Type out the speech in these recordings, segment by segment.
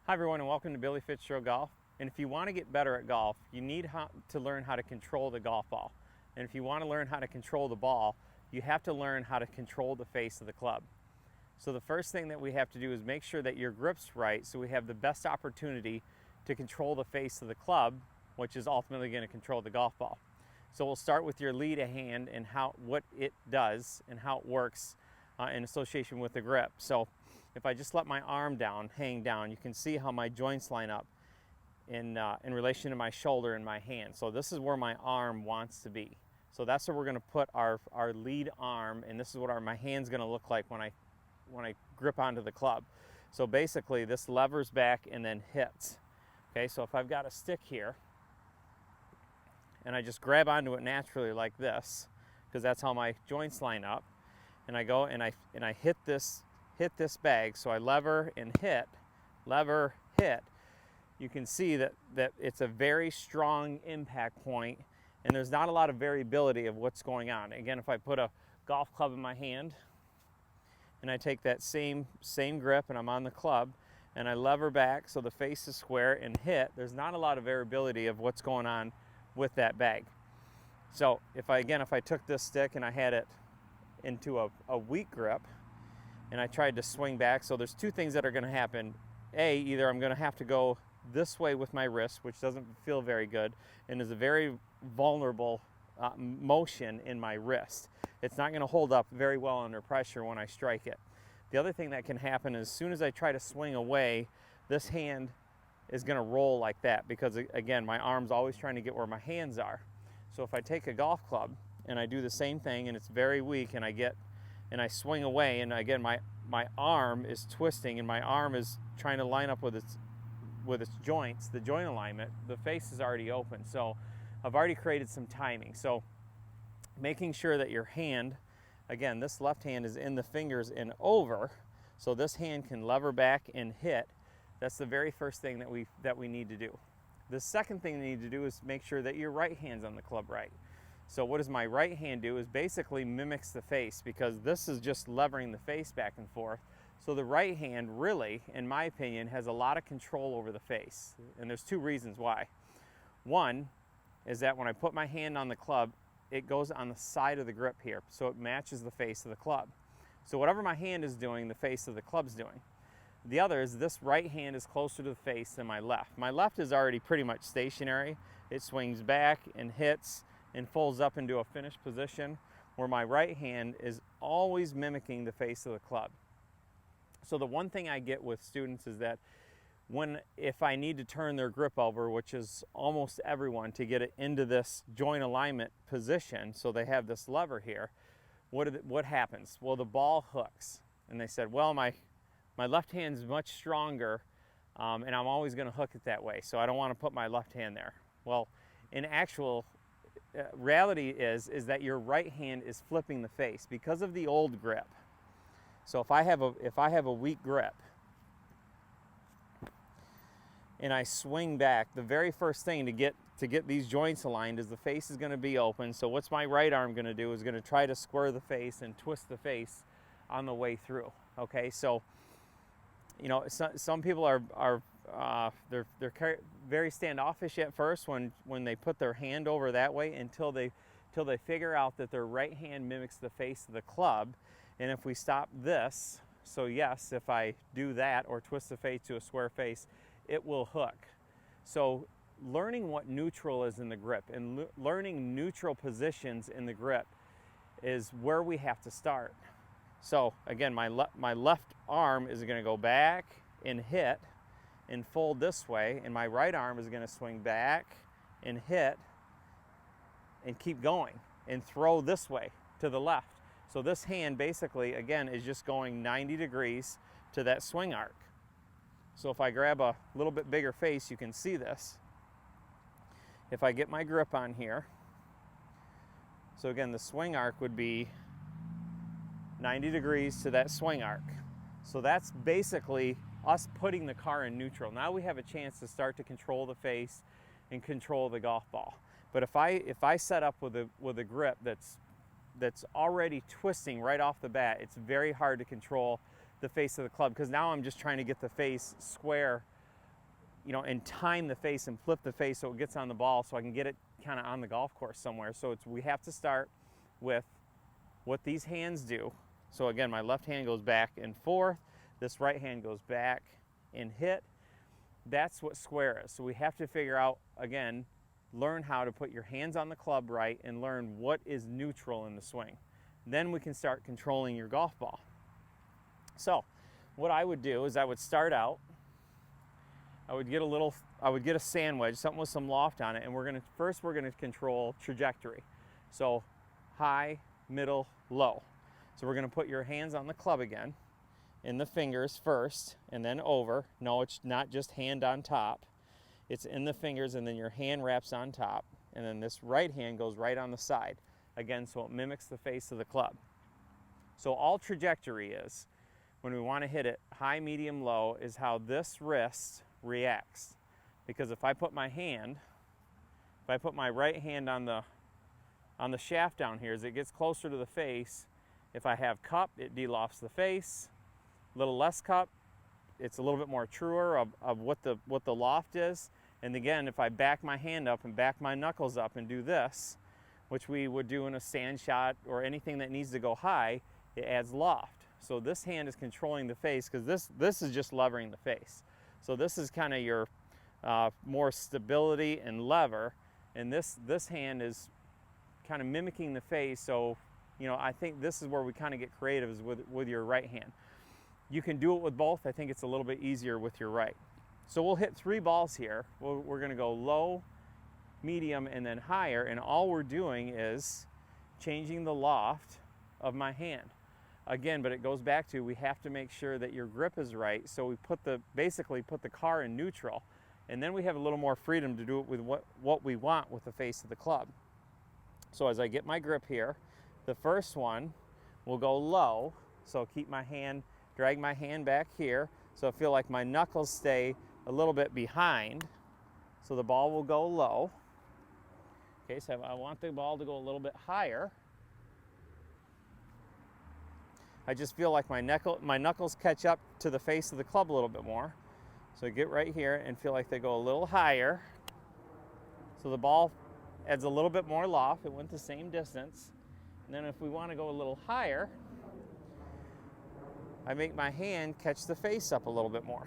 Hi everyone, and welcome to BillyFitzgeraldGolf. And if you want to get better at golf, you need to learn how to control the golf ball. And if you want to learn how to control the ball, you have to learn how to control the face of the club. So the first thing that we have to do is make sure that your grip's right, so we have the best opportunity to control the face of the club, which is ultimately going to control the golf ball. So we'll start with your lead hand and what it does and how it works in association with the grip. So if I just let my arm hang down, you can see how my joints line up in relation to my shoulder and my hand. So this is where my arm wants to be. So that's where we're going to put our lead arm, and this is what my hand's going to look like when I grip onto the club. So basically this levers back and then hits. Okay, so if I've got a stick here and I just grab onto it naturally like this, because that's how my joints line up, and I go and I hit this bag, so I lever and hit, lever, hit. You can see that it's a very strong impact point, and there's not a lot of variability of what's going on. Again, if I put a golf club in my hand and I take that same grip and I'm on the club and I lever back so the face is square and hit, there's not a lot of variability of what's going on with that bag. So if I took this stick and I had it into a weak grip and I tried to swing back, so there's two things that are going to happen. Either I'm going to have to go this way with my wrist, which doesn't feel very good and is a very vulnerable motion in my wrist. It's not going to hold up very well under pressure when I strike it. The other thing that can happen is as soon as I try to swing away, this hand is going to roll like that, because again, my arm's always trying to get where my hands are. So if I take a golf club and I do the same thing and it's very weak and I swing away, and again my arm is twisting and my arm is trying to line up with its joints, the joint alignment, the face is already open. So I've already created some timing. So making sure that your hand, again, this left hand is in the fingers and over, so this hand can lever back and hit. That's the very first thing that we need to do. The second thing we need to do is make sure that your right hand's on the club right. So what does my right hand do is basically mimics the face, because this is just levering the face back and forth. So the right hand really, in my opinion, has a lot of control over the face. And there's two reasons why. One is that when I put my hand on the club, it goes on the side of the grip here, so it matches the face of the club. So whatever my hand is doing, the face of the club's doing. The other is this right hand is closer to the face than my left. My left is already pretty much stationary. It swings back and hits and folds up into a finished position, where my right hand is always mimicking the face of the club. So the one thing I get with students is that if I need to turn their grip over, which is almost everyone, to get it into this joint alignment position, so they have this lever here, what happens? Well, the ball hooks. And they said, well, my left hand's much stronger, and I'm always going to hook it that way, so I don't want to put my left hand there. Well, in actual reality is that your right hand is flipping the face because of the old grip. So if I have a weak grip and I swing back, the very first thing to get these joints aligned is the face is going to be open. So what's my right arm going to do is going to try to square the face and twist the face on the way through. Okay, so you know, some people are they're very standoffish at first when they put their hand over that way, until they figure out that their right hand mimics the face of the club. And if we stop this, so yes, if I do that or twist the face to a square face, it will hook. So learning what neutral is in the grip and learning neutral positions in the grip is where we have to start. So again, my left arm is going to go back and hit and fold this way, and my right arm is going to swing back and hit and keep going and throw this way to the left. So this hand basically, again, is just going 90 degrees to that swing arc. So if I grab a little bit bigger face, you can see this. If I get my grip on here, so again, the swing arc would be 90 degrees to that swing arc. So that's basically us putting the car in neutral. Now we have a chance to start to control the face and control the golf ball. But if I set up with a grip that's already twisting right off the bat, it's very hard to control the face of the club, because now I'm just trying to get the face square and time the face and flip the face so it gets on the ball so I can get it kind of on the golf course somewhere. So we have to start with what these hands do. So again, my left hand goes back and forth. This right hand goes back and hit. That's what square is. So we have to figure out, again, learn how to put your hands on the club right and learn what is neutral in the swing. Then we can start controlling your golf ball. So what I would do is I would start out, I would get a sand wedge, something with some loft on it, and we're gonna control trajectory. So high, middle, low. So we're gonna put your hands on the club again, in the fingers first, and then over. No, it's not just hand on top. It's in the fingers, and then your hand wraps on top, and then this right hand goes right on the side. Again, so it mimics the face of the club. So all trajectory is, when we wanna hit it high, medium, low, is how this wrist reacts. Because if I put my right hand on the shaft down here, as it gets closer to the face, if I have cup, it de-lofts the face. A little less cup, it's a little bit more truer of what the loft is. And again, if I back my hand up and back my knuckles up and do this, which we would do in a sand shot or anything that needs to go high, it adds loft. So this hand is controlling the face, because this is just levering the face. So this is kind of your more stability and lever, and this hand is kind of mimicking the face. So I think this is where we kind of get creative, is with your right hand. You can do it with both. I think it's a little bit easier with your right. So we'll hit 3 balls here. We're going to go low, medium, and then higher, and all we're doing is changing the loft of my hand. Again, but it goes back to, we have to make sure that your grip is right. So we basically put the car in neutral, and then we have a little more freedom to do it with what we want with the face of the club. So as I get my grip here, the first one will go low. So keep my hand, drag my hand back here. So I feel like my knuckles stay a little bit behind. So the ball will go low. Okay, so I want the ball to go a little bit higher. I just feel like my knuckles catch up to the face of the club a little bit more. So get right here and feel like they go a little higher. So the ball adds a little bit more loft. It went the same distance. And then if we want to go a little higher, I make my hand catch the face up a little bit more.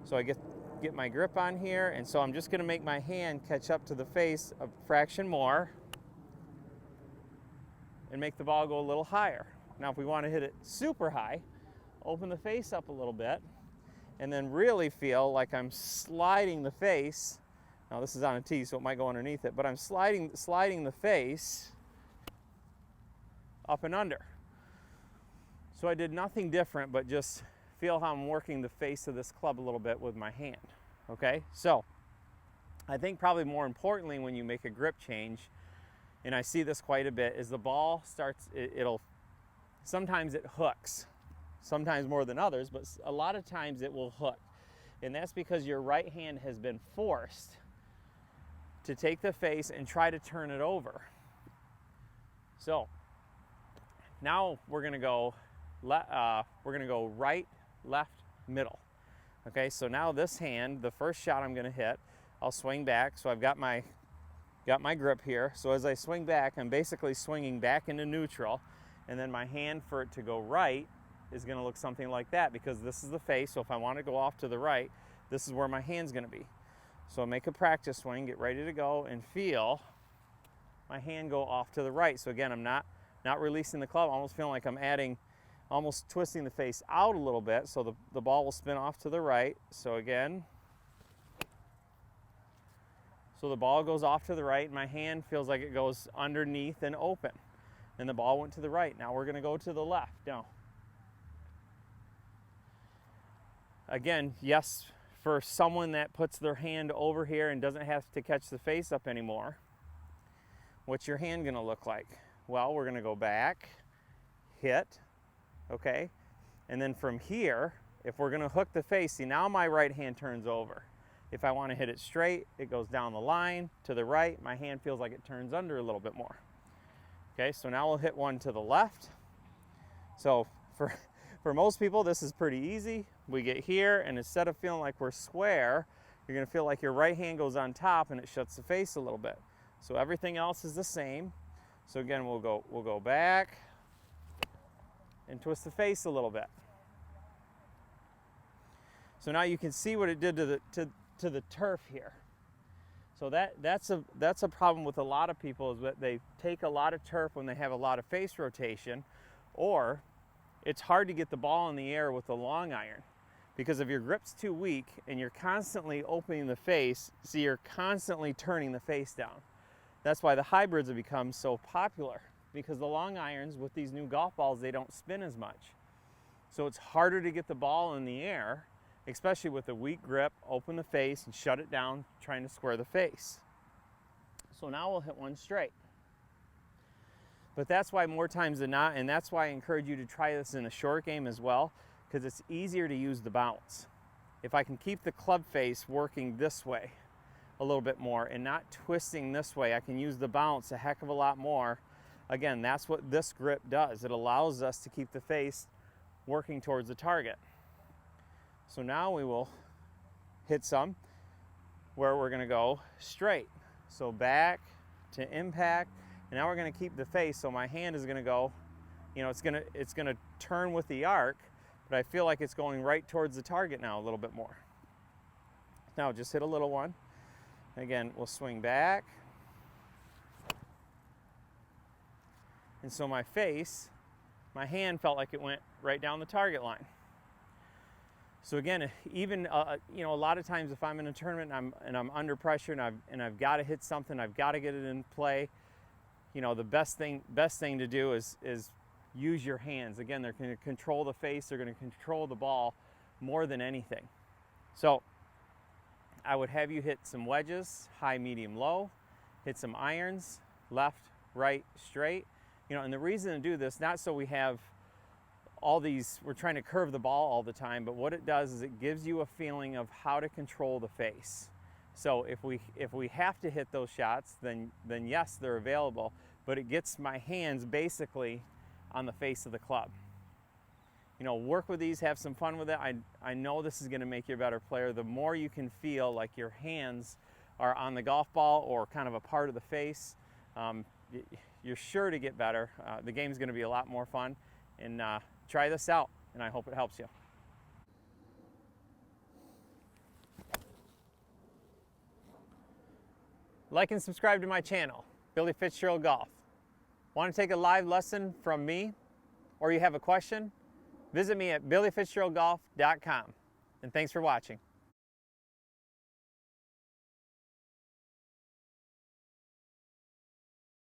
So I get my grip on here, and so I'm just going to make my hand catch up to the face a fraction more and make the ball go a little higher. Now if we want to hit it super high, open the face up a little bit, and then really feel like I'm sliding the face. Now this is on a tee, so it might go underneath it, but I'm sliding the face up and under. So I did nothing different, but just feel how I'm working the face of this club a little bit with my hand. Okay, so I think probably more importantly, when you make a grip change, and I see this quite a bit, is the ball starts, sometimes it hooks, sometimes more than others, but a lot of times it will hook. And that's because your right hand has been forced to take the face and try to turn it over. So now we're gonna go right, left, middle. Okay, so now this hand, the first shot I'm gonna hit, I'll swing back. So I've got my grip here. So as I swing back, I'm basically swinging back into neutral, and then my hand for it to go right is gonna look something like that, because this is the face. So if I want to go off to the right, this is where my hand's gonna be. So make a practice swing, get ready to go, and feel my hand go off to the right. So again, I'm not releasing the club, almost feeling like I'm almost twisting the face out a little bit, so the ball will spin off to the right. So again, so the ball goes off to the right, and my hand feels like it goes underneath and open. And the ball went to the right. Now we're gonna go to the left. Now, again, yes, for someone that puts their hand over here and doesn't have to catch the face up anymore, what's your hand gonna look like? Well, we're gonna go back, hit, okay? And then from here, if we're gonna hook the face, see, now my right hand turns over. If I wanna hit it straight, it goes down the line to the right. My hand feels like it turns under a little bit more. Okay, so now we'll hit one to the left. So for most people, this is pretty easy. We get here, and instead of feeling like we're square, you're going to feel like your right hand goes on top and it shuts the face a little bit. So everything else is the same. So again, we'll go back and twist the face a little bit. So now you can see what it did to the turf here. So that's a problem with a lot of people, is that they take a lot of turf when they have a lot of face rotation, or it's hard to get the ball in the air with the long iron because if your grip's too weak and you're constantly opening the face, so you're constantly turning the face down. That's why the hybrids have become so popular, because the long irons with these new golf balls, they don't spin as much. So it's harder to get the ball in the air, especially with a weak grip, open the face and shut it down, trying to square the face. So now we'll hit one straight. But that's why more times than not, and that's why I encourage you to try this in a short game as well, because it's easier to use the bounce. If I can keep the club face working this way a little bit more and not twisting this way, I can use the bounce a heck of a lot more. Again, that's what this grip does. It allows us to keep the face working towards the target. So now we will hit some where we're going to go straight. So back to impact, and now we're going to keep the face. So my hand is going to go, you know, it's going to turn with the arc, but I feel like it's going right towards the target now a little bit more. Now just hit a little one. Again, we'll swing back. And so my face, my hand felt like it went right down the target line. So again, even you know, a lot of times if I'm in a tournament and I'm under pressure and I've got to hit something, I've got to get it in play, you know, the best thing to do is use your hands. Again, they're going to control the face, they're going to control the ball more than anything. So I would have you hit some wedges, high, medium, low, hit some irons, left, right, straight. You know, and the reason to do this, not so we have all these, we're trying to curve the ball all the time, but what it does is it gives you a feeling of how to control the face. So if we have to hit those shots, then yes, they're available, but it gets my hands basically on the face of the club. You know, work with these, have some fun with it. I know this is going to make you a better player. The more you can feel like your hands are on the golf ball or kind of a part of the face, you're sure to get better. The game's going to be a lot more fun, and try this out, and I hope it helps you. Like and subscribe to my channel, Billy Fitzgerald Golf. Want to take a live lesson from me, or you have a question? Visit me at BillyFitzgeraldGolf.com. And thanks for watching.